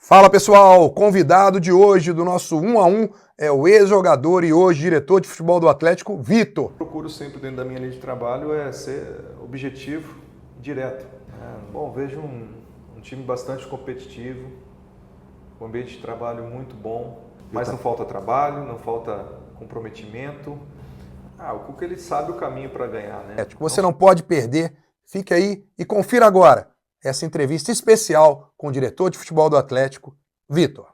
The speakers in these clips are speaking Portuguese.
Fala pessoal, o convidado de hoje do nosso 1 a 1 é o ex-jogador e hoje diretor de futebol do Atlético, Vitor. Procuro sempre dentro da minha linha de trabalho ser objetivo e direto. Bom, vejo um time bastante competitivo, um ambiente de trabalho muito bom, mas não falta trabalho, não falta comprometimento. O Cuca ele sabe o caminho para ganhar, né? Você não pode perder, fique aí e confira agora essa entrevista especial com o diretor de futebol do Atlético, Vitor.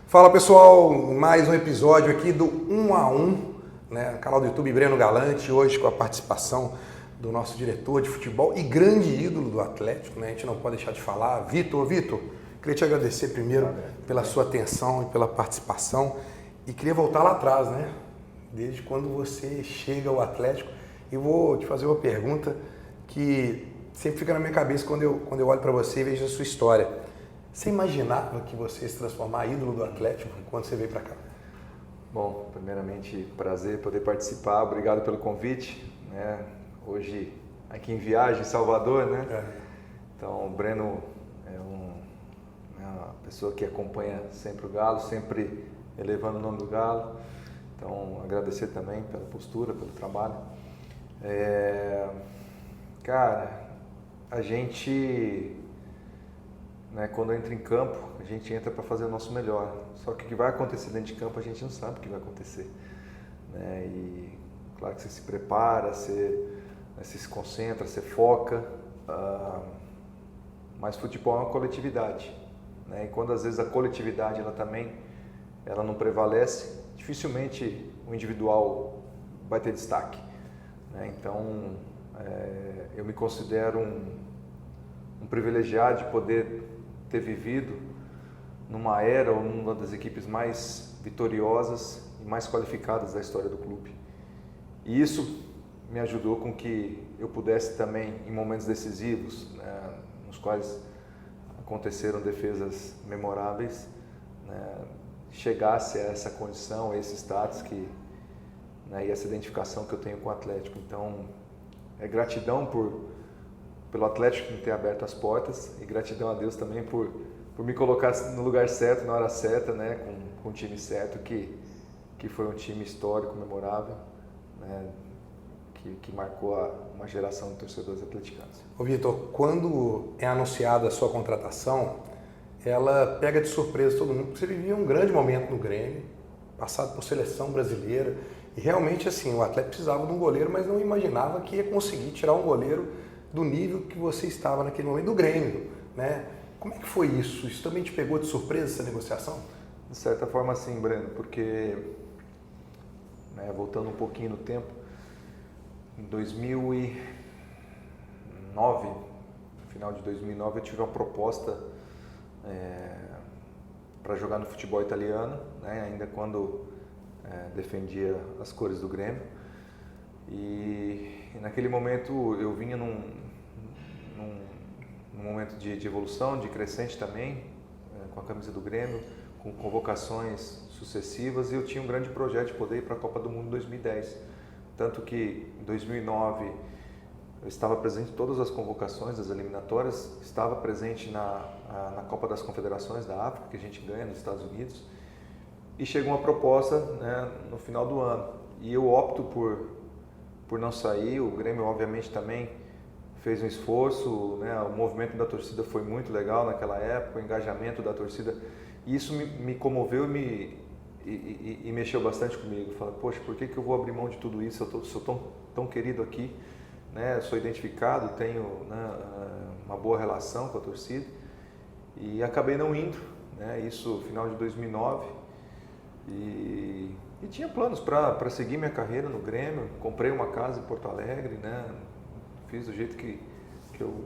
Fala pessoal, mais um episódio aqui do 1 a 1, né, canal do YouTube Breno Galante, hoje com a participação do nosso diretor de futebol e grande ídolo do Atlético, né, a gente não pode deixar de falar, Vitor, queria te agradecer primeiro pela sua atenção e pela participação e queria voltar lá atrás, né, desde quando você chega ao Atlético e vou te fazer uma pergunta que sempre fica na minha cabeça quando eu olho para você e vejo a sua história. Você imaginava que você ia se transformar em ídolo do Atlético quando você veio para cá? Bom, primeiramente, prazer poder participar. Obrigado pelo convite. Hoje, aqui em viagem, em Salvador, né? Então, o Breno é uma pessoa que acompanha sempre o Galo, sempre elevando o nome do Galo. Então, agradecer também pela postura, pelo trabalho. Cara, a gente, quando entra em campo, a gente entra para fazer o nosso melhor. Só que o que vai acontecer dentro de campo, a gente não sabe o que vai acontecer. E claro que você se prepara, você se concentra, você foca, mas futebol é uma coletividade. E quando às vezes a coletividade ela não prevalece, dificilmente o individual vai ter destaque. Então, eu me considero um privilegiado de poder ter vivido numa era ou numa das equipes mais vitoriosas e mais qualificadas da história do clube. E isso me ajudou com que eu pudesse também, em momentos decisivos, nos quais aconteceram defesas memoráveis, chegasse a essa condição, a esse status e essa identificação que eu tenho com o Atlético. Então, gratidão pelo Atlético me ter aberto as portas e gratidão a Deus também por me colocar no lugar certo, na hora certa, com o time certo, que foi um time histórico, memorável, que marcou uma geração de torcedores atleticanos. Ô Vitor, quando é anunciada a sua contratação, ela pega de surpresa todo mundo, porque você vivia um grande momento no Grêmio, passado por seleção brasileira, e realmente assim, o Atlético precisava de um goleiro, mas não imaginava que ia conseguir tirar um goleiro do nível que você estava naquele momento do Grêmio, né? Como é que foi isso? Isso também te pegou de surpresa, essa negociação? De certa forma sim, Breno, porque, voltando um pouquinho no tempo, em 2009, no final de 2009, eu tive uma proposta para jogar no futebol italiano, ainda quando defendia as cores do Grêmio. E naquele momento eu vinha num momento de evolução, de crescente também, com a camisa do Grêmio, com convocações sucessivas, e eu tinha um grande projeto de poder ir para a Copa do Mundo em 2010. Tanto que em 2009 eu estava presente em todas as convocações das eliminatórias, estava presente na Copa das Confederações da África, que a gente ganha nos Estados Unidos, e chegou uma proposta no final do ano. E eu opto por não sair. O Grêmio obviamente também fez um esforço, o movimento da torcida foi muito legal naquela época, o engajamento da torcida, e isso me comoveu e mexeu bastante comigo. Falei, poxa, por que eu vou abrir mão de tudo isso? Eu sou tão querido aqui, sou identificado, tenho uma boa relação com a torcida, e acabei não indo, isso no final de 2009, e tinha planos para seguir minha carreira no Grêmio. Comprei uma casa em Porto Alegre, fiz do jeito que eu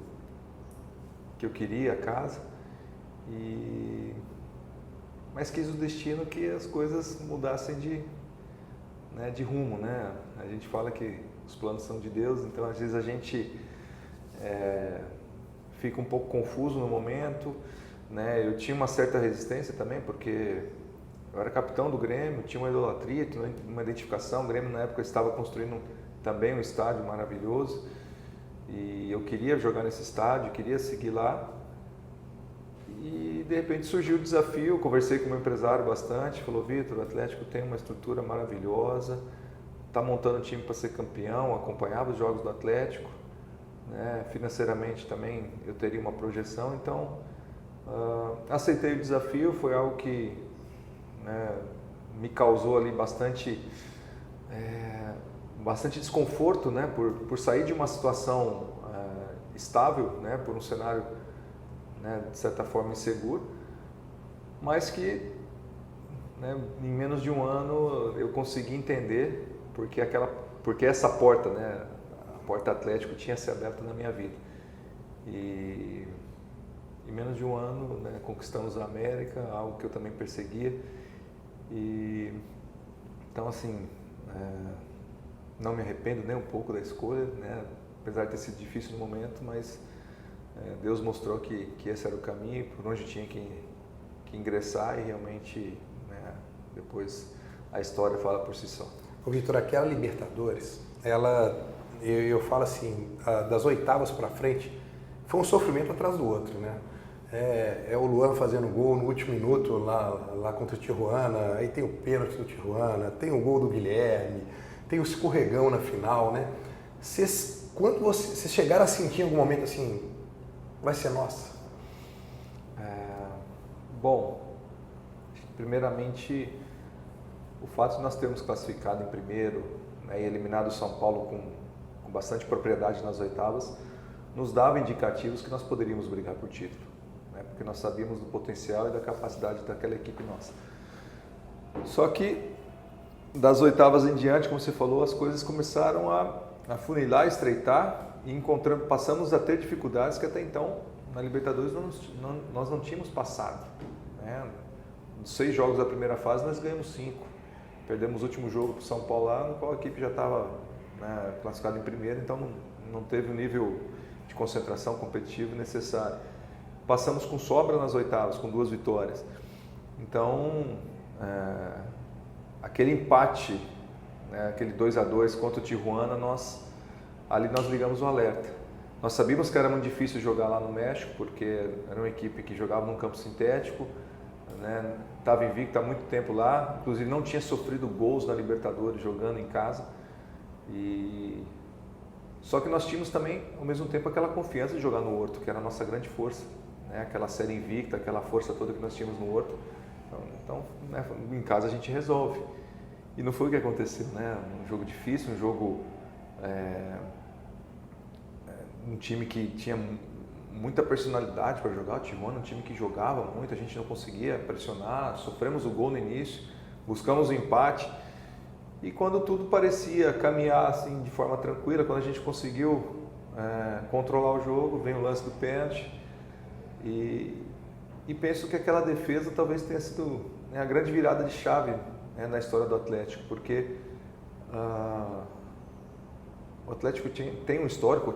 queria a casa, mas quis o destino que as coisas mudassem de rumo, A gente fala que os planos são de Deus, então às vezes a gente fica um pouco confuso no momento, Eu tinha uma certa resistência também, porque eu era capitão do Grêmio, tinha uma idolatria, tinha uma identificação. O Grêmio na época estava construindo também um estádio maravilhoso, e eu queria jogar nesse estádio, queria seguir lá, e de repente surgiu o desafio, conversei com o meu empresário bastante, falou: Vitor, o Atlético tem uma estrutura maravilhosa, está montando um time para ser campeão, acompanhava os jogos do Atlético, né? Financeiramente também eu teria uma projeção, então aceitei o desafio. Foi algo que, né, me causou ali bastante desconforto, né, por sair de uma situação estável, né, por um cenário, né, de certa forma inseguro, mas que, né, em menos de um ano eu consegui entender porque essa porta, né, a porta Atlético tinha se aberto na minha vida. E em menos de um ano, né, conquistamos a América, algo que eu também perseguia. E então, assim, não me arrependo nem um pouco da escolha, né, apesar de ter sido difícil no momento, mas Deus mostrou que esse era o caminho, por onde eu tinha que ingressar, e realmente, né, depois a história fala por si só. Ô Vitor, aquela Libertadores, eu falo assim, das oitavas para frente, foi um sofrimento atrás do outro, né? É o Luan fazendo gol no último minuto lá contra o Tijuana, aí tem o pênalti do Tijuana, tem o gol do Guilherme, tem o escorregão na final, né? Quando vocês chegaram a sentir em algum momento assim, vai ser nossa? Bom, primeiramente, o fato de nós termos classificado em primeiro, né, e eliminado o São Paulo com bastante propriedade nas oitavas, nos dava indicativos que nós poderíamos brigar por título, né, porque nós sabíamos do potencial e da capacidade daquela equipe nossa. Só que das oitavas em diante, como você falou, as coisas começaram a funilar, estreitar, e passamos a ter dificuldades que até então na Libertadores nós não tínhamos passado, né? Dos 6 jogos da primeira fase nós ganhamos 5, perdemos o último jogo para o São Paulo lá, no qual a equipe já estava, né, classificada em primeiro, então não teve o nível de concentração competitivo necessário. Passamos com sobra nas oitavas, com 2 vitórias. Então, aquele empate, né, aquele 2-2 contra o Tijuana, nós ligamos o alerta. Nós sabíamos que era muito difícil jogar lá no México, porque era uma equipe que jogava num campo sintético, né, estava invicta há muito tempo lá, inclusive não tinha sofrido gols na Libertadores jogando em casa. Só que nós tínhamos também, ao mesmo tempo, aquela confiança de jogar no Horto, que era a nossa grande força, né, aquela série invicta, aquela força toda que nós tínhamos no Horto. Então, né, em casa a gente resolve. E não foi o que aconteceu, né? Um jogo difícil, um jogo, um time que tinha muita personalidade para jogar. O Tijuana, um time que jogava muito, a gente não conseguia pressionar, sofremos o gol no início, buscamos o empate, e quando tudo parecia caminhar assim de forma tranquila, quando a gente conseguiu controlar o jogo, vem o lance do pênalti, e penso que aquela defesa talvez tenha sido, né, a grande virada de chave, né, na história do Atlético, porque o Atlético tinha um histórico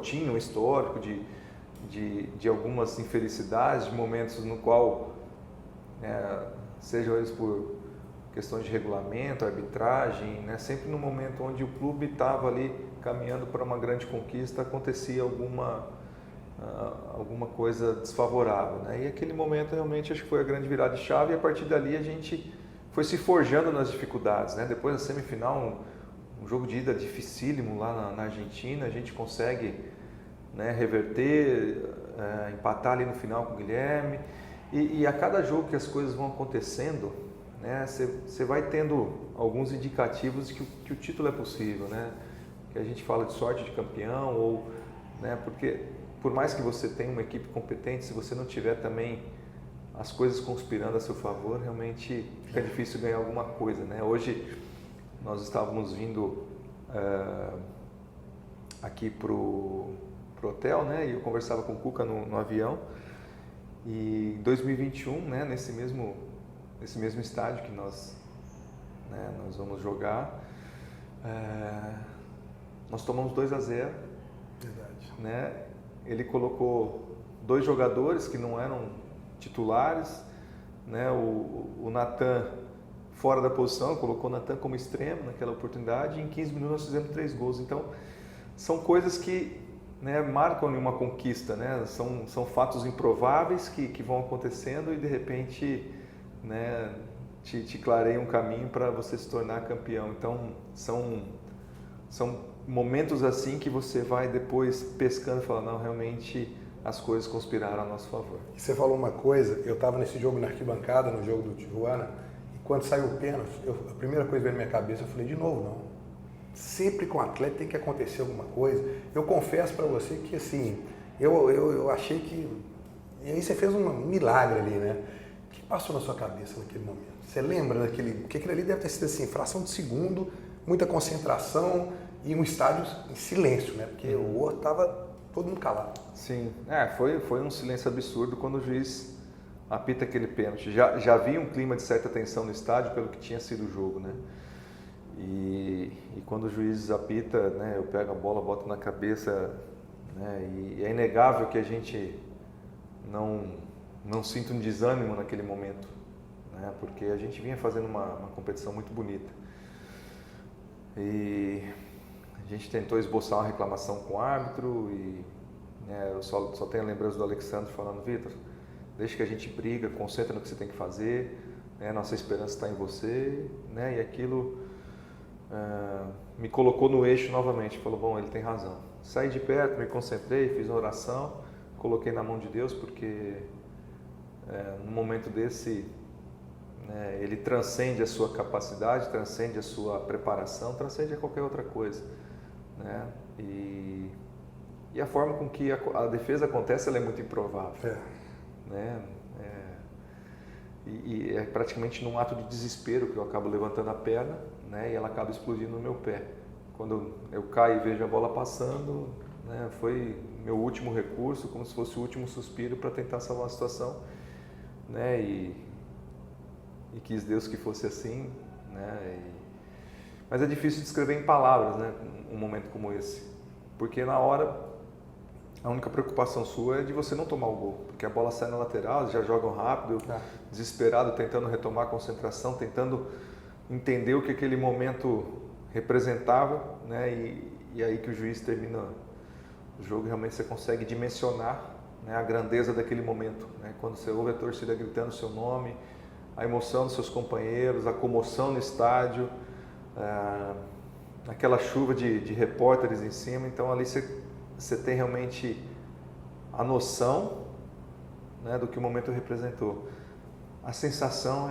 de algumas infelicidades, de momentos no qual, sejam eles por questões de regulamento, arbitragem, né, sempre no momento onde o clube estava ali caminhando para uma grande conquista, acontecia alguma coisa desfavorável, né? E aquele momento realmente acho que foi a grande virada de chave, e a partir dali a gente foi se forjando nas dificuldades, né? Depois da semifinal, um jogo de ida dificílimo lá na Argentina, a gente consegue, né, reverter, empatar ali no final com o Guilherme, e a cada jogo que as coisas vão acontecendo, né, você vai tendo alguns indicativos de que o título é possível, né? Que a gente fala de sorte de campeão, ou, né, porque por mais que você tenha uma equipe competente, se você não tiver também as coisas conspirando a seu favor, realmente fica difícil ganhar alguma coisa, né? Hoje nós estávamos vindo aqui pro hotel, né? E eu conversava com o Cuca no avião, e em 2021, né, nesse mesmo estádio que nós vamos jogar, nós tomamos 2-0. Verdade. Né? Ele colocou 2 jogadores que não eram titulares, né? O Natan fora da posição, colocou o Natan como extremo naquela oportunidade, e em 15 minutos nós fizemos 3 gols. Então, são coisas que né, marcam uma conquista, né? São fatos improváveis que vão acontecendo e de repente, né, te clareiam um caminho para você se tornar campeão. Então são momentos assim que você vai depois pescando e falando, não, realmente as coisas conspiraram a nosso favor. E você falou uma coisa, eu estava nesse jogo na arquibancada, no jogo do Tijuana, e quando saiu o pênalti, a primeira coisa que veio na minha cabeça, eu falei, de novo, não. Sempre com o atleta tem que acontecer alguma coisa. Eu confesso para você que, assim, eu achei que... E aí você fez um milagre ali, né? O que passou na sua cabeça naquele momento? Você lembra daquele... Porque aquilo ali deve ter sido, assim, fração de segundo, muita concentração e um estádio em silêncio, né? Porque o outro estava todo mundo calado. Sim, foi um silêncio absurdo quando o juiz apita aquele pênalti. Já havia um clima de certa tensão no estádio pelo que tinha sido o jogo, né? E quando o juiz apita, né, eu pego a bola, boto na cabeça, né, e é inegável que a gente não sinta um desânimo naquele momento, né, porque a gente vinha fazendo uma competição muito bonita. E a gente tentou esboçar uma reclamação com o árbitro e, né, eu só tenho a lembrança do Alexandre falando, Vitor, deixa que a gente briga, concentra no que você tem que fazer, né, nossa esperança está em você, né, e aquilo me colocou no eixo novamente, falou, bom, ele tem razão. Saí de perto, me concentrei, fiz uma oração, coloquei na mão de Deus, porque num momento desse, né, ele transcende a sua capacidade, transcende a sua preparação, transcende a qualquer outra coisa, né? E a forma com que a defesa acontece, ela é muito improvável, né? E é praticamente num ato de desespero que eu acabo levantando a perna, né, e ela acaba explodindo no meu pé. Quando eu caio e vejo a bola passando, né, foi meu último recurso, como se fosse o último suspiro para tentar salvar a situação, né, e quis Deus que fosse assim, né, mas é difícil descrever em palavras, né, um momento como esse, porque na hora a única preocupação sua é de você não tomar o gol, porque a bola sai na lateral, já jogam rápido, desesperado, tentando retomar a concentração, tentando entender o que aquele momento representava, né? E aí que o juiz termina o jogo, realmente você consegue dimensionar, né, a grandeza daquele momento, né? Quando você ouve a torcida gritando o seu nome, a emoção dos seus companheiros, a comoção no estádio, aquela chuva de repórteres em cima, então ali você tem realmente a noção, né, do que o momento representou. A sensação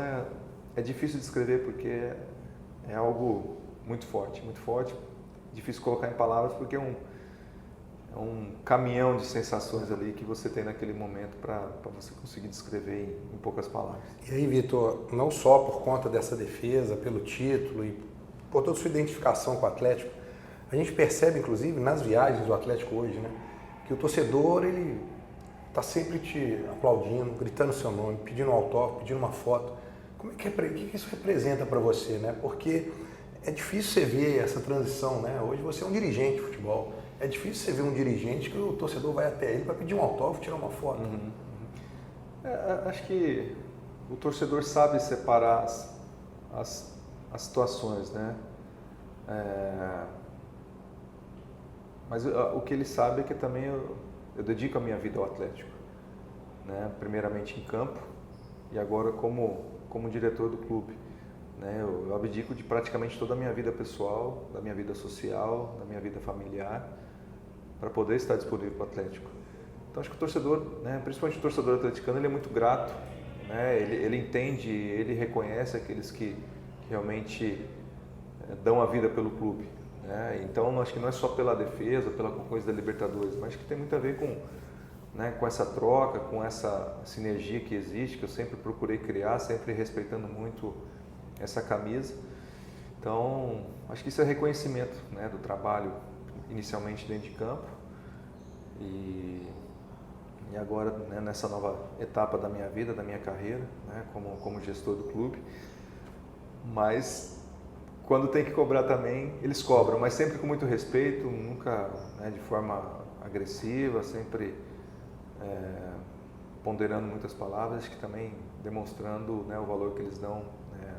é difícil de descrever porque é algo muito forte, difícil colocar em palavras porque é um caminhão de sensações ali que você tem naquele momento para você conseguir descrever em poucas palavras. E aí, Vitor, não só por conta dessa defesa, pelo título e por toda a sua identificação com o Atlético, a gente percebe, inclusive, nas viagens do Atlético hoje, né, que o torcedor, ele está sempre te aplaudindo, gritando seu nome, pedindo um autógrafo, pedindo uma foto. O que isso representa para você, né? Porque é difícil você ver essa transição, né? Hoje você é um dirigente de futebol. É difícil você ver um dirigente que o torcedor vai até ele para pedir um autógrafo, tirar uma foto. Acho que o torcedor sabe separar as situações, né? Mas o que ele sabe é que também eu dedico a minha vida ao Atlético, né? Primeiramente em campo e agora como diretor do clube, né? Eu abdico de praticamente toda a minha vida pessoal, da minha vida social, da minha vida familiar, para poder estar disponível para o Atlético. Então acho que o torcedor, né, principalmente o torcedor atleticano, ele é muito grato, né? Ele entende, ele reconhece aqueles que realmente dão a vida pelo clube, né? Então acho que não é só pela defesa, pela conquista da Libertadores, mas que tem muito a ver com, né, com essa troca, com essa sinergia que existe, que eu sempre procurei criar, sempre respeitando muito essa camisa. Então acho que isso é reconhecimento, né, do trabalho inicialmente dentro de campo e agora, né, nessa nova etapa da minha vida, da minha carreira, né, como gestor do clube. Mas quando tem que cobrar também, eles cobram, mas sempre com muito respeito, nunca, né, de forma agressiva, sempre ponderando muitas palavras, que também demonstrando, né, o valor que eles dão, né,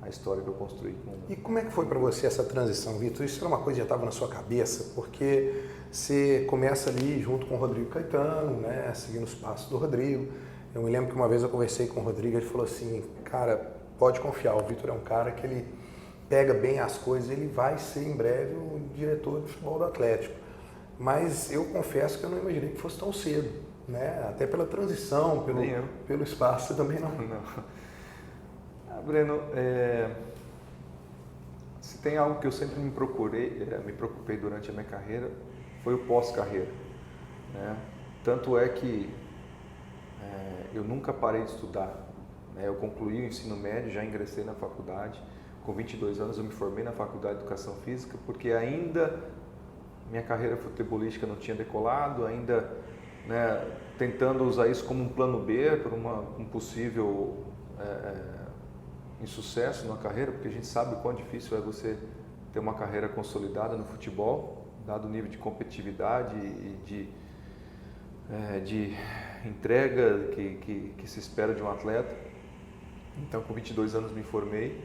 a história que eu construí. E como é que foi para você essa transição, Vitor? Isso era uma coisa que já estava na sua cabeça? Porque você começa ali junto com o Rodrigo Caetano, né, seguindo os passos do Rodrigo. Eu me lembro que uma vez eu conversei com o Rodrigo, ele falou assim, cara, pode confiar, o Vitor é um cara que ele pega bem as coisas, ele vai ser em breve o diretor de futebol do Atlético. Mas eu confesso que eu não imaginei que fosse tão cedo, né? Até pela transição, pelo espaço, você também não. Breno, se tem algo que eu sempre me preocupei durante a minha carreira, foi o pós-carreira, né? Tanto é que eu nunca parei de estudar, né? Eu concluí o ensino médio, já ingressei na faculdade, com 22 anos eu me formei na Faculdade de Educação Física, porque ainda minha carreira futebolística não tinha decolado, ainda, né, tentando usar isso como um plano B para um possível insucesso na carreira, porque a gente sabe o quão difícil é você ter uma carreira consolidada no futebol, dado o nível de competitividade e de entrega que se espera de um atleta. Então, com 22 anos me formei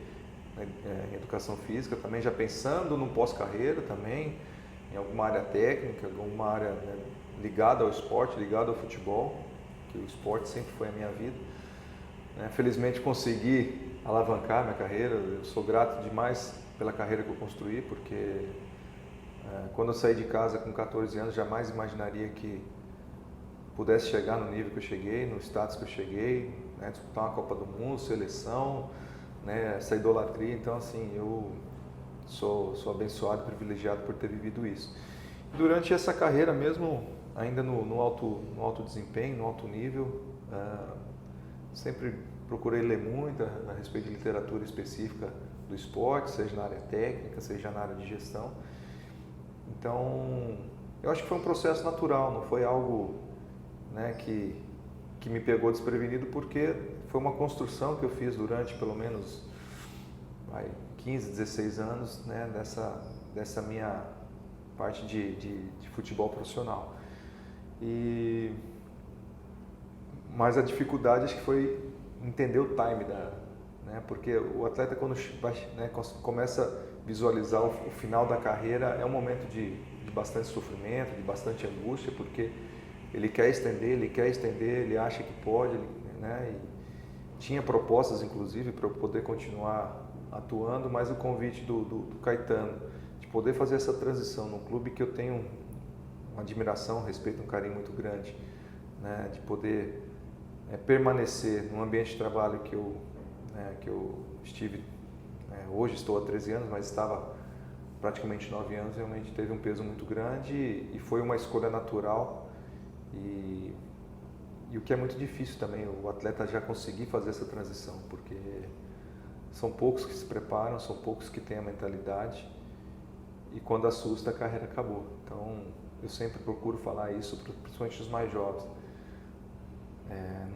em Educação Física, também já pensando no pós-carreira também, em alguma área técnica, alguma área, né, ligada ao esporte, ligada ao futebol, que o esporte sempre foi a minha vida. Felizmente consegui alavancar minha carreira, eu sou grato demais pela carreira que eu construí, porque quando eu saí de casa com 14 anos, jamais imaginaria que pudesse chegar no nível que eu cheguei, no status que eu cheguei, né, disputar uma Copa do Mundo, seleção, né, essa idolatria. Então, assim, eu sou abençoado e privilegiado por ter vivido isso. Durante essa carreira mesmo, ainda no alto desempenho, no alto nível, sempre procurei ler muito a respeito de literatura específica do esporte, seja na área técnica, seja na área de gestão. Então, eu acho que foi um processo natural, não foi algo, né, que me pegou desprevenido, porque foi uma construção que eu fiz durante pelo menos 15, 16 anos, né, dessa minha parte de futebol profissional. Mas a dificuldade acho que foi entender o time né, porque o atleta quando começa a visualizar o final da carreira é um momento de bastante sofrimento, de bastante angústia, porque ele quer estender, ele acha que pode, né, e tinha propostas inclusive para eu poder continuar atuando, mas o convite do Caetano de poder fazer essa transição num clube que eu tenho uma admiração, um respeito, um carinho muito grande, né, de poder permanecer num ambiente de trabalho que eu estive, hoje estou há 13 anos, mas estava praticamente 9 anos, realmente teve um peso muito grande e foi uma escolha natural e o que é muito difícil também, o atleta já conseguir fazer essa transição, porque são poucos que se preparam, são poucos que têm a mentalidade e quando assusta a carreira acabou. Então eu sempre procuro falar isso, principalmente os mais jovens.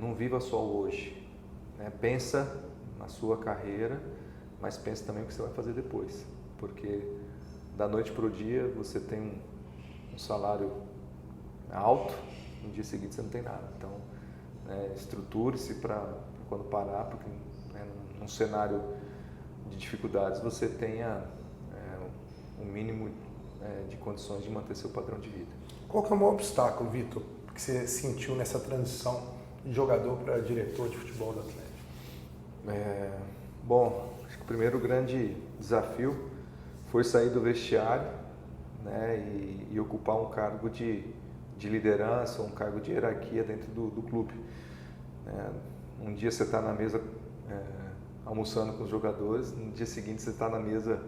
Não viva só hoje, né? Pensa na sua carreira, mas pensa também o que você vai fazer depois, porque da noite para o dia você tem um salário alto, no dia seguinte você não tem nada. Então, estruture-se para quando parar, porque num cenário de dificuldades você tenha um mínimo de condições de manter seu padrão de vida. Qual que é o maior obstáculo, Vitor, que você sentiu nessa transição de jogador para diretor de futebol do Atlético? Bom, acho que o primeiro grande desafio foi sair do vestiário, né, e ocupar um cargo de liderança, um cargo de hierarquia dentro do clube. Um dia você está na mesa almoçando com os jogadores, no dia seguinte você está na mesa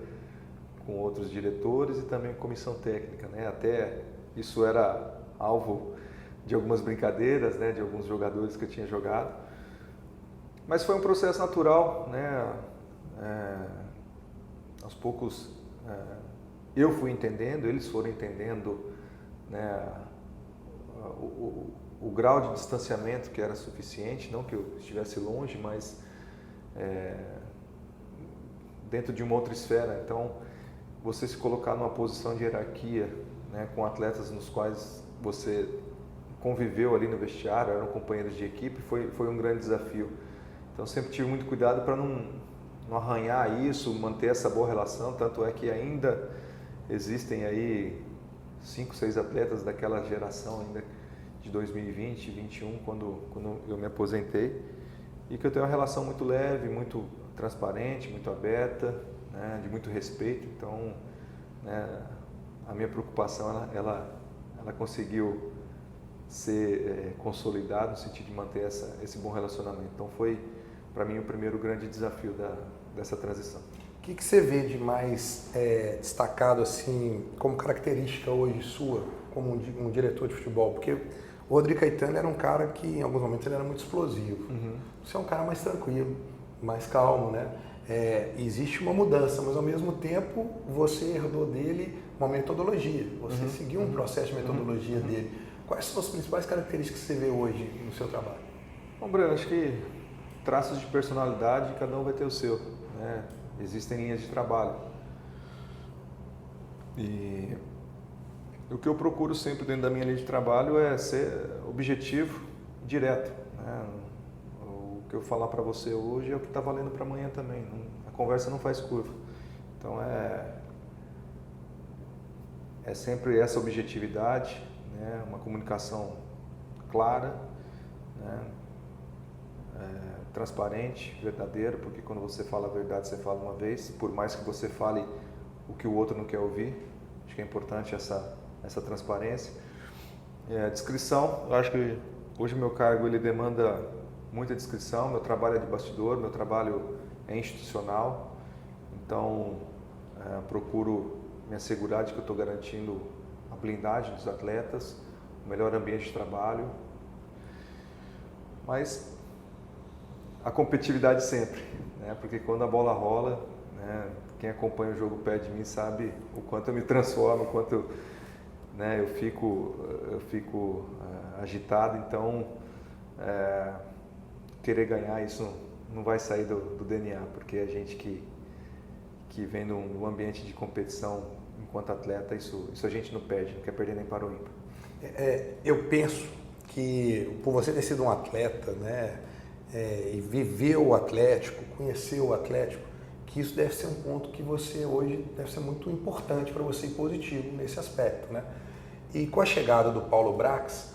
com outros diretores e também comissão técnica, né? Até isso era alvo de algumas brincadeiras, né, de alguns jogadores que eu tinha jogado. Mas foi um processo natural, né? Aos poucos eu fui entendendo, eles foram entendendo, né, o grau de distanciamento que era suficiente, não que eu estivesse longe, mas dentro de uma outra esfera. Então, você se colocar numa posição de hierarquia, né, com atletas nos quais você conviveu ali no vestiário, eram companheiros de equipe, foi um grande desafio. Então, sempre tive muito cuidado para não não arranhar isso, manter essa boa relação, tanto é que ainda existem aí 5, 6 atletas daquela geração ainda de 2020, 2021, quando eu me aposentei, e que eu tenho uma relação muito leve, muito transparente, muito aberta, né, de muito respeito. Então, né, a minha preocupação ela conseguiu ser consolidada no sentido de manter esse bom relacionamento. Então foi para mim o primeiro grande desafio dessa transição. O que você vê de mais destacado assim como característica hoje sua como um diretor de futebol? Porque o Rodrigo Caetano era um cara que em alguns momentos ele era muito explosivo. Você é um cara mais tranquilo, mais calmo, né? Existe uma mudança, mas ao mesmo tempo você herdou dele uma metodologia. Você seguiu um processo de metodologia dele. Quais são as principais características que você vê hoje no seu trabalho? Bom, Breno, acho que traços de personalidade, cada um vai ter o seu, né? Existem linhas de trabalho. E o que eu procuro sempre dentro da minha linha de trabalho é ser objetivo, direto, né? O que eu falar para você hoje é o que está valendo para amanhã também. A conversa não faz curva. Então é sempre essa objetividade, né? Uma comunicação clara, né? Transparente, verdadeira, porque quando você fala a verdade, você fala uma vez, por mais que você fale o que o outro não quer ouvir. Acho que é importante essa transparência. Discrição, eu acho que hoje o meu cargo ele demanda muita discrição, meu trabalho é de bastidor, meu trabalho é institucional, então procuro me assegurar de que eu estou garantindo a blindagem dos atletas, o melhor ambiente de trabalho, mas a competitividade sempre, né? Porque quando a bola rola, né, quem acompanha o jogo perto de mim sabe o quanto eu me transformo, o quanto né, eu fico agitado. Então querer ganhar isso não vai sair do DNA, porque a gente que vem num ambiente de competição enquanto atleta, isso a gente não perde, não quer perder nem para o ímpar. Eu penso que por você ter sido um atleta, né, e viver o Atlético, conhecer o Atlético, que isso deve ser um ponto que você hoje deve ser muito importante para você e positivo nesse aspecto, né? E com a chegada do Paulo Brax,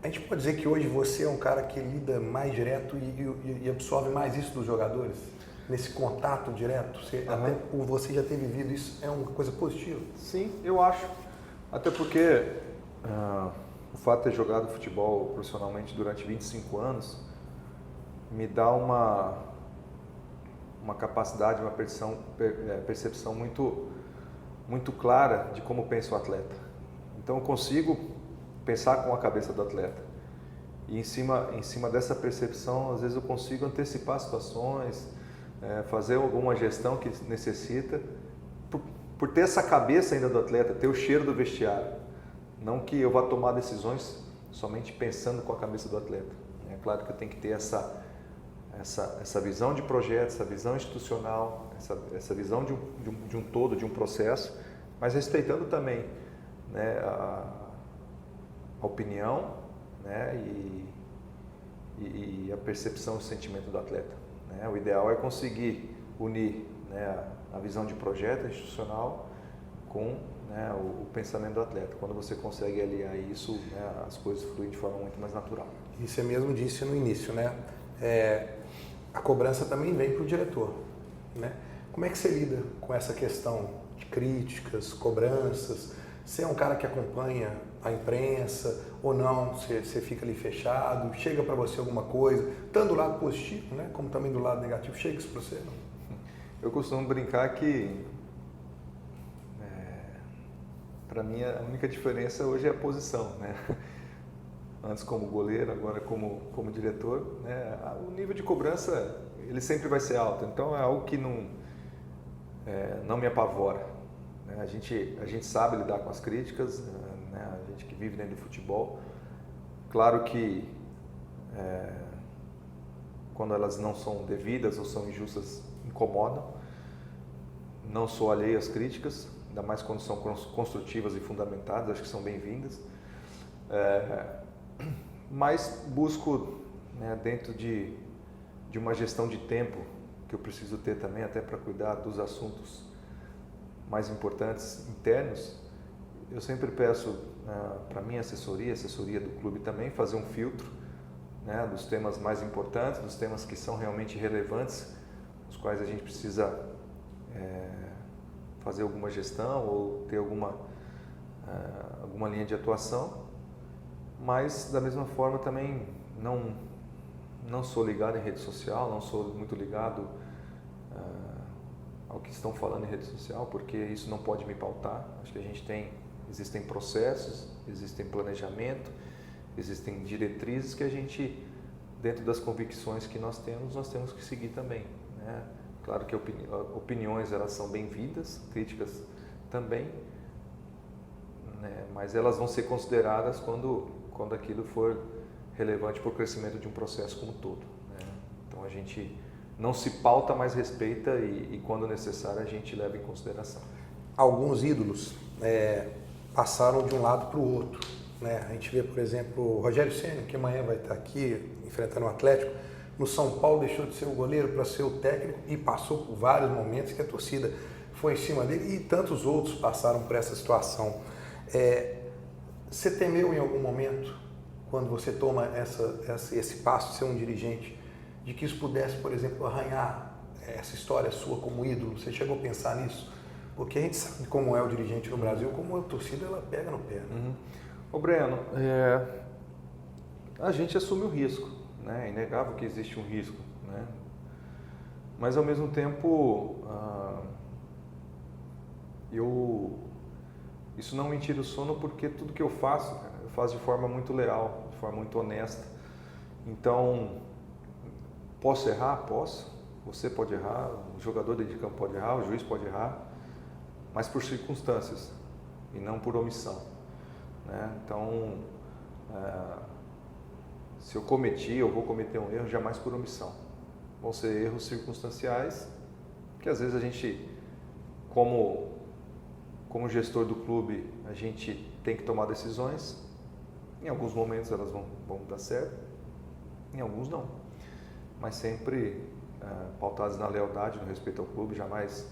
a gente pode dizer que hoje você é um cara que lida mais direto e absorve mais isso dos jogadores? Nesse contato direto? Até por você já ter vivido isso, é uma coisa positiva? Sim, eu acho. Até porque o fato de ter jogado futebol profissionalmente durante 25 anos me dá uma capacidade, uma percepção muito clara de como pensa o atleta. Então eu consigo pensar com a cabeça do atleta. E em cima dessa percepção, às vezes eu consigo antecipar situações, fazer alguma gestão que necessita, por ter essa cabeça ainda do atleta, ter o cheiro do vestiário. Não que eu vá tomar decisões somente pensando com a cabeça do atleta. É claro que eu tenho que ter essa visão de projeto, essa visão institucional, essa visão de um todo, de um processo, mas respeitando também, né, a opinião, né, e a percepção e o sentimento do atleta, né? O ideal é conseguir unir, né, a visão de projeto institucional com, né, o pensamento do atleta. Quando você consegue aliar isso, né, as coisas fluem de forma muito mais natural. E você mesmo disse no início, né? A cobrança também vem para o diretor, né? Como é que você lida com essa questão de críticas, cobranças? Você é um cara que acompanha a imprensa ou não? Você fica ali fechado? Chega para você alguma coisa? Tanto do lado positivo, né? Como também do lado negativo? Chega isso para você? Não? Eu costumo brincar que para mim a única diferença hoje é a posição, né? Antes como goleiro, agora como diretor, né? O nível de cobrança ele sempre vai ser alto, então é algo que não me apavora, né? A gente sabe lidar com as críticas, né? A gente que vive dentro do futebol, claro que quando elas não são devidas ou são injustas, incomodam. Não sou alheio às críticas, ainda mais quando são construtivas e fundamentadas, acho que são bem-vindas. Mas busco, né, dentro de uma gestão de tempo que eu preciso ter também, até para cuidar dos assuntos mais importantes internos, eu sempre peço para minha assessoria do clube também, fazer um filtro, né, dos temas mais importantes, dos temas que são realmente relevantes, os quais a gente precisa fazer alguma gestão ou ter alguma linha de atuação, mas da mesma forma também não sou ligado em rede social, não sou muito ligado ao que estão falando em rede social, porque isso não pode me pautar. Acho que existem processos, existem planejamento, existem diretrizes que a gente, dentro das convicções que nós temos que seguir também, né? Claro que opiniões elas são bem-vindas, críticas também, né? Mas elas vão ser consideradas quando aquilo for relevante para o crescimento de um processo como um todo, né? Então a gente não se pauta, mas respeita e quando necessário a gente leva em consideração. Alguns ídolos passaram de um lado para o outro, né? A gente vê, por exemplo, o Rogério Ceni, que amanhã vai estar aqui enfrentando o Atlético. No São Paulo deixou de ser o goleiro para ser o técnico e passou por vários momentos que a torcida foi em cima dele, e tantos outros passaram por essa situação. Você temeu em algum momento, quando você toma esse passo de ser um dirigente, de que isso pudesse, por exemplo, arranhar essa história sua como ídolo? Você chegou a pensar nisso? Porque a gente sabe como é o dirigente no Brasil, como a torcida ela pega no pé. Né? Uhum. Ô Breno, a gente assume o risco, né? É inegável que existe um risco, né? Mas ao mesmo tempo, isso não me tira o sono, porque tudo que eu faço, eu faço de forma muito leal, de forma muito honesta. Então, posso errar? Posso. Você pode errar, o jogador dentro de campo pode errar, o juiz pode errar, mas por circunstâncias e não por omissão, né? Então, se eu vou cometer um erro, jamais por omissão. Vão ser erros circunstanciais, que às vezes a gente, como gestor do clube, a gente tem que tomar decisões. Em alguns momentos elas vão dar certo, em alguns não. Mas sempre pautadas na lealdade, no respeito ao clube, jamais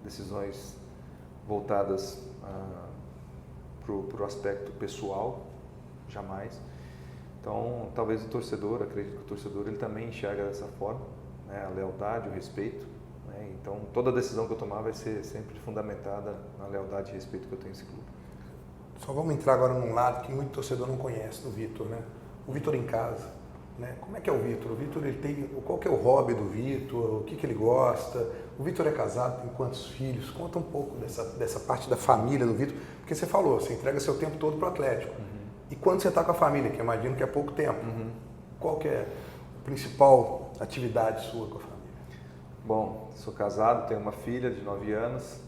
decisões voltadas para o aspecto pessoal, jamais. Então, talvez acredito que o torcedor ele também enxerga dessa forma, né? A lealdade, o respeito, né? Então, toda decisão que eu tomar vai ser sempre fundamentada na lealdade e respeito que eu tenho a esse clube. Só vamos entrar agora num lado que muito torcedor não conhece do Vitor, né? O Vitor em casa, né? Como é que é o Vitor? O Vitor, qual que é o hobby do Vitor? O que ele gosta? O Vitor é casado, tem quantos filhos? Conta um pouco dessa parte da família do Vitor, porque você falou, você entrega seu tempo todo para o Atlético. Uhum. E quando você está com a família, que eu imagino que é pouco tempo, qual que é a principal atividade sua com a família? Bom, sou casado, tenho uma filha de 9 anos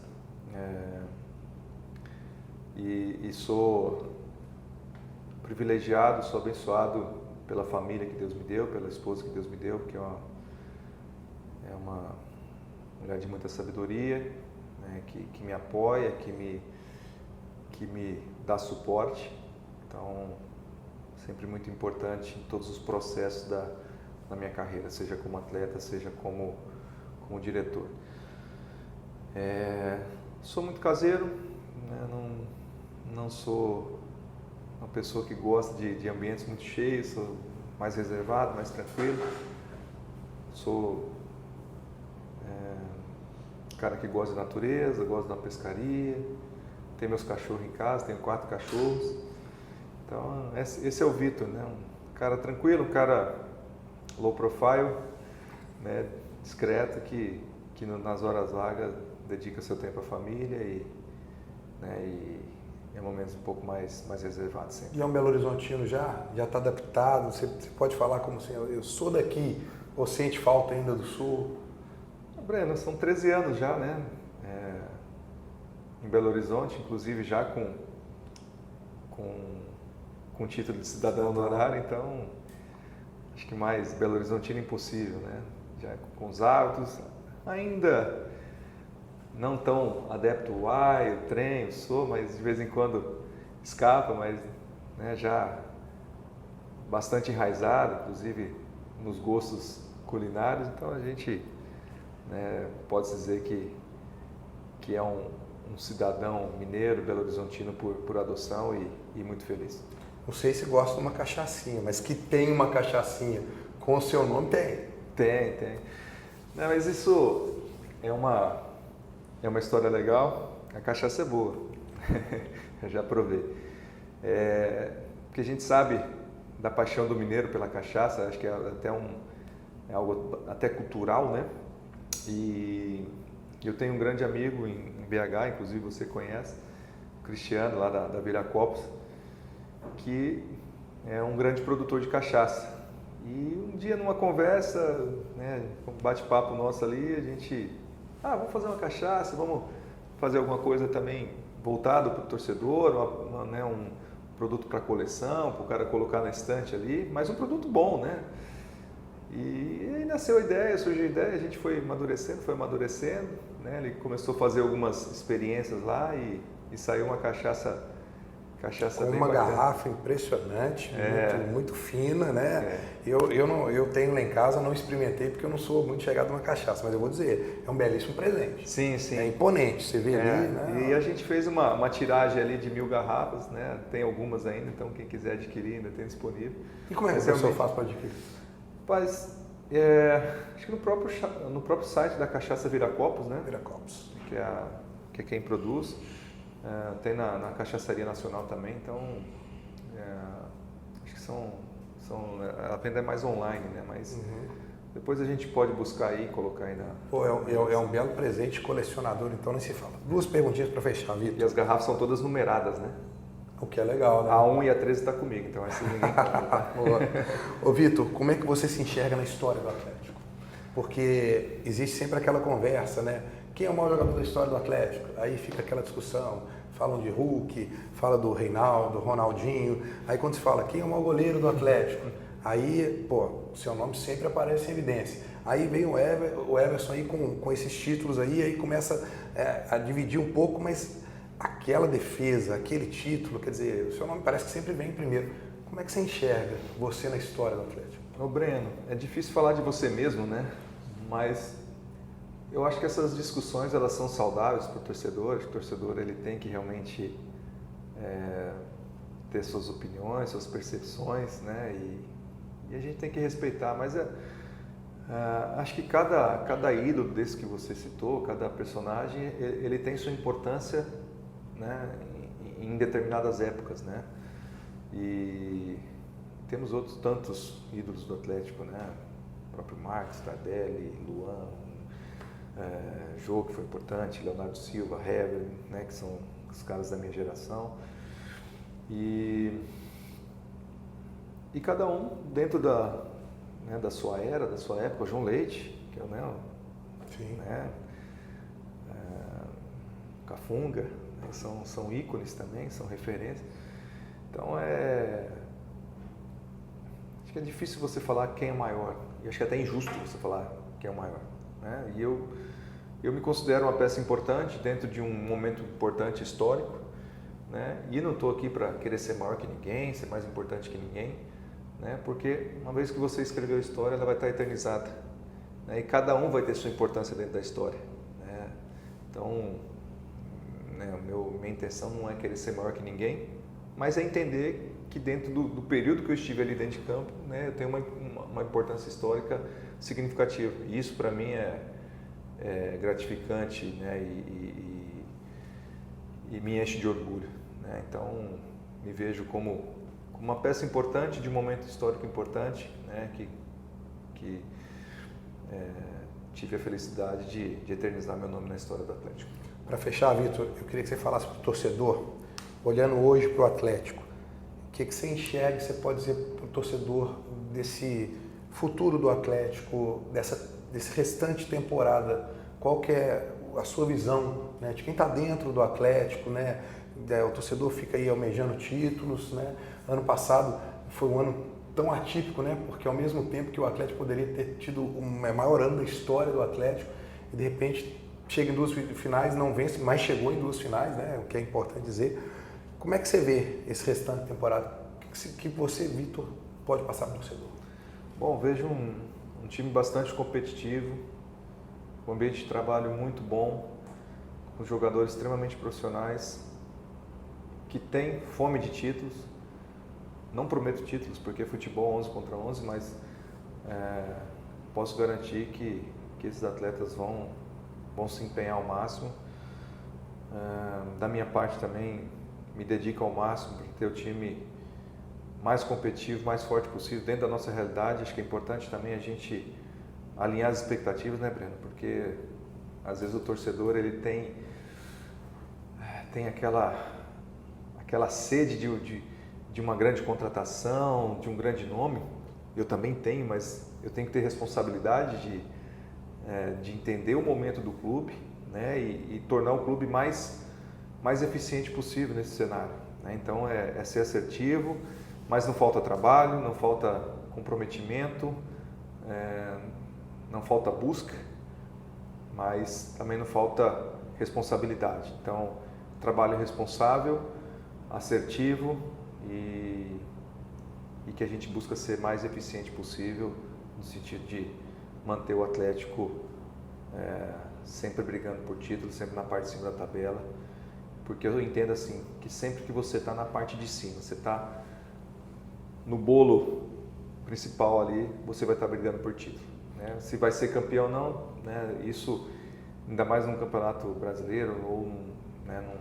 e sou privilegiado, sou abençoado pela família que Deus me deu, pela esposa que Deus me deu, que é uma mulher de muita sabedoria, né, que me apoia, que me dá suporte. Então, sempre muito importante em todos os processos da minha carreira, seja como atleta, seja como diretor. Sou muito caseiro, né? Não sou uma pessoa que gosta de ambientes muito cheios, sou mais reservado, mais tranquilo. Sou cara que gosta de natureza, gosta da pescaria, tenho meus cachorros em casa, tenho 4 cachorros. Então, esse é o Vitor, né? Um cara tranquilo, um cara low profile, né? Discreto, que nas horas vagas dedica seu tempo à família e em momentos um pouco mais reservados sempre. E é um Belo Horizontino já está adaptado? Você pode falar como assim, eu sou daqui, ou sente falta ainda do Sul? Breno, são 13 anos já, né? Em Belo Horizonte, inclusive já com título de cidadão honorário, então acho que mais Belo Horizontino impossível, né? Já com os hábitos, ainda não tão adepto ao trem, mas de vez em quando escapa, mas né, já bastante enraizado, inclusive nos gostos culinários, então a gente, né, pode dizer que é um cidadão mineiro, belo-horizontino por adoção e muito feliz. Não sei se gosta de uma cachaçinha, mas que tem uma cachaçinha com o seu nome, tem. Tem. Não, mas isso é uma história legal. A cachaça é boa, eu já provei. Porque a gente sabe da paixão do mineiro pela cachaça, acho que é é algo até cultural, né? E eu tenho um grande amigo em BH, inclusive você conhece, o Cristiano, lá da Viracopos, que é um grande produtor de cachaça. E um dia numa conversa, né, um bate-papo nosso ali, a gente, vamos fazer uma cachaça, vamos fazer alguma coisa também voltado para o torcedor, um produto para coleção, para o cara colocar na estante ali, mas um produto bom, né? E aí nasceu a ideia, surgiu a ideia, a gente foi amadurecendo, né? Ele começou a fazer algumas experiências lá e saiu uma cachaça com bem uma bacana. Garrafa impressionante, muito fina, né? Eu tenho lá em casa, não experimentei porque eu não sou muito chegado numa cachaça, mas eu vou dizer, é um belíssimo presente. Sim. É imponente, você vê ali, né? E a gente fez uma tiragem ali de 1000 garrafas, né? Tem algumas ainda, então quem quiser adquirir ainda tem disponível. E como é que a pessoa faz para adquirir? Rapaz, acho que no próprio site da Cachaça Viracopos, né? Viracopos. Que é quem produz. Tem na Cachaçaria Nacional também, então acho que a venda é mais online, né? Mas depois a gente pode buscar aí e colocar aí na... Pô, é um belo presente colecionador, então nem se fala. 2 perguntinhas para fechar, Vitor. E as garrafas são todas numeradas, né? O que é legal, né? A 1 e a 13 está comigo, então essa ninguém compra. Ô Vitor, como é que você se enxerga na história do Atlético? Porque existe sempre aquela conversa, né? Quem é o maior jogador da história do Atlético? Aí fica aquela discussão, falam de Hulk, fala do Reinaldo, Ronaldinho. Aí quando se fala, quem é o maior goleiro do Atlético? Aí, seu nome sempre aparece em evidência. Aí vem o Everson aí com esses títulos aí começa a dividir um pouco, mas aquela defesa, aquele título, quer dizer, o seu nome parece que sempre vem primeiro. Como é que você enxerga você na história do Atlético? Ô Breno, é difícil falar de você mesmo, né? Mas eu acho que essas discussões elas são saudáveis para o torcedor. O torcedor ele tem que realmente ter suas opiniões, suas percepções, né? E a gente tem que respeitar. Mas acho que cada ídolo desse que você citou, cada personagem, ele tem sua importância, né? Em determinadas épocas, né? E temos outros tantos ídolos do Atlético, né? O próprio Marcos, Tardelli, Luan, Jô, que foi importante, Leonardo Silva, Hever, né? Que são os caras da minha geração. E cada um dentro da sua era, da sua época. O João Leite, que é o Sim. Cafunga, né? São ícones também, são referências. Então acho que é difícil você falar quem é maior, e acho que é até injusto você falar quem é o maior, né? E eu me considero uma peça importante dentro de um momento importante histórico, né? E não estou aqui para querer ser maior que ninguém, ser mais importante que ninguém, né? Porque uma vez que você escreveu a história, ela vai estar eternizada, né? E cada um vai ter sua importância dentro da história, né? Então, né, minha intenção não é querer ser maior que ninguém, mas é entender que dentro do período que eu estive ali dentro de campo, né, eu tenho uma importância histórica significativa. E isso para mim é gratificante, né, e me enche de orgulho, né? Então me vejo como uma peça importante de um momento histórico importante, né, que tive a felicidade de eternizar meu nome na história do Atlético. Para fechar, Vitor, eu queria que você falasse para o torcedor, olhando hoje para o Atlético, o que você enxerga, você pode dizer para o torcedor desse futuro do Atlético, desse restante temporada, qual que é a sua visão, né, de quem está dentro do Atlético, né? O torcedor fica aí almejando títulos, né? Ano passado foi um ano tão atípico, né? Porque ao mesmo tempo que o Atlético poderia ter tido o maior ano da história do Atlético, e de repente chega em 2 finais, não vence, mas chegou em 2 finais, né? O que é importante dizer. Como é que você vê esse restante de temporada? O que você, Vitor, pode passar para o torcedor? Bom, vejo um time bastante competitivo, um ambiente de trabalho muito bom, com jogadores extremamente profissionais, que têm fome de títulos. Não prometo títulos, porque é futebol 11 contra 11, mas posso garantir que esses atletas vão se empenhar ao máximo. Da minha parte também, me dedico ao máximo para ter o time mais competitivo, mais forte possível, dentro da nossa realidade. Acho que é importante também a gente alinhar as expectativas, né, Breno? Porque às vezes o torcedor ele tem aquela sede de uma grande contratação, de um grande nome. Eu também tenho, mas eu tenho que ter responsabilidade de entender o momento do clube, né, e tornar o clube mais eficiente possível nesse cenário, né? Então é ser assertivo, mas não falta trabalho, não falta comprometimento, não falta busca, mas também não falta responsabilidade. Então, trabalho responsável, assertivo e que a gente busca ser mais eficiente possível no sentido de manter o Atlético sempre brigando por título, sempre na parte de cima da tabela, porque eu entendo assim, que sempre que você está na parte de cima, você está no bolo principal ali, você vai estar brigando por título, né? Se vai ser campeão ou não, né? Isso, ainda mais num campeonato brasileiro ou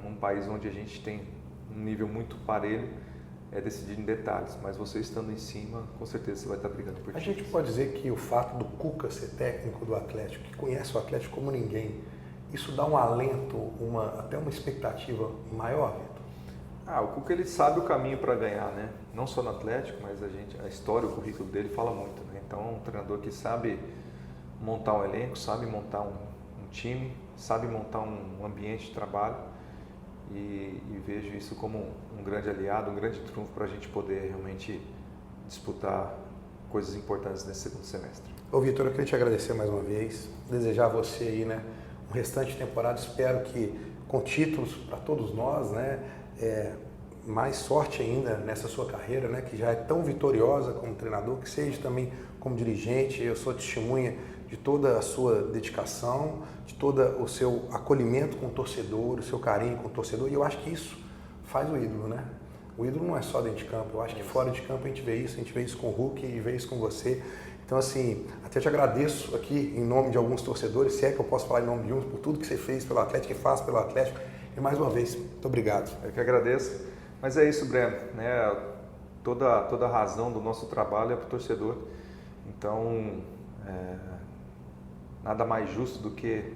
num país onde a gente tem um nível muito parelho, é decidido em detalhes, mas você estando em cima, com certeza você vai estar brigando por título. A gente pode dizer que o fato do Cuca ser técnico do Atlético, que conhece o Atlético como ninguém, isso dá um alento, até uma expectativa maior, Vitor? O Cuca ele sabe o caminho para ganhar, né? Não só no Atlético, mas a história, o currículo dele fala muito, né? Então, um treinador que sabe montar um elenco, sabe montar um time, sabe montar um ambiente de trabalho e vejo isso como um grande aliado, um grande trunfo para a gente poder realmente disputar coisas importantes nesse segundo semestre. Ô Vitor, eu queria te agradecer mais uma vez, desejar a você aí, né, um restante de temporada, espero que com títulos para todos nós, né, mais sorte ainda nessa sua carreira, né, que já é tão vitoriosa como treinador, que seja também como dirigente. Eu sou testemunha de toda a sua dedicação, de todo o seu acolhimento com o torcedor, o seu carinho com o torcedor, e eu acho que isso faz o ídolo, né? O ídolo não é só dentro de campo, eu acho que fora de campo a gente vê isso com o Hulk e vê isso com você. Então, assim, até te agradeço aqui em nome de alguns torcedores, se é que eu posso falar em nome de uns, por tudo que você fez pelo Atlético e faz pelo Atlético. E mais uma vez, muito obrigado. Eu que agradeço. Mas é isso, Breno, né? Toda a razão do nosso trabalho é para o torcedor. Então, nada mais justo do que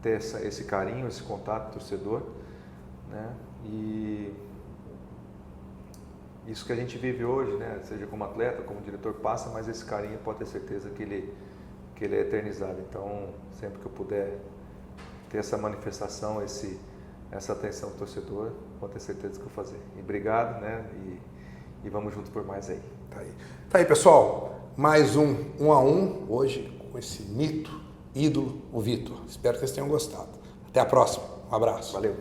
ter esse carinho, esse contato torcedor, né? E isso que a gente vive hoje, né? Seja como atleta, como diretor, passa, mas esse carinho pode ter certeza que ele é eternizado. Então, sempre que eu puder ter essa manifestação, essa atenção do torcedor, pode ter certeza que eu vou fazer. E obrigado, né? E vamos juntos por mais aí. Tá aí, pessoal. Mais um 1 a 1 hoje com esse mito, ídolo, o Vitor. Espero que vocês tenham gostado. Até a próxima. Um abraço. Valeu.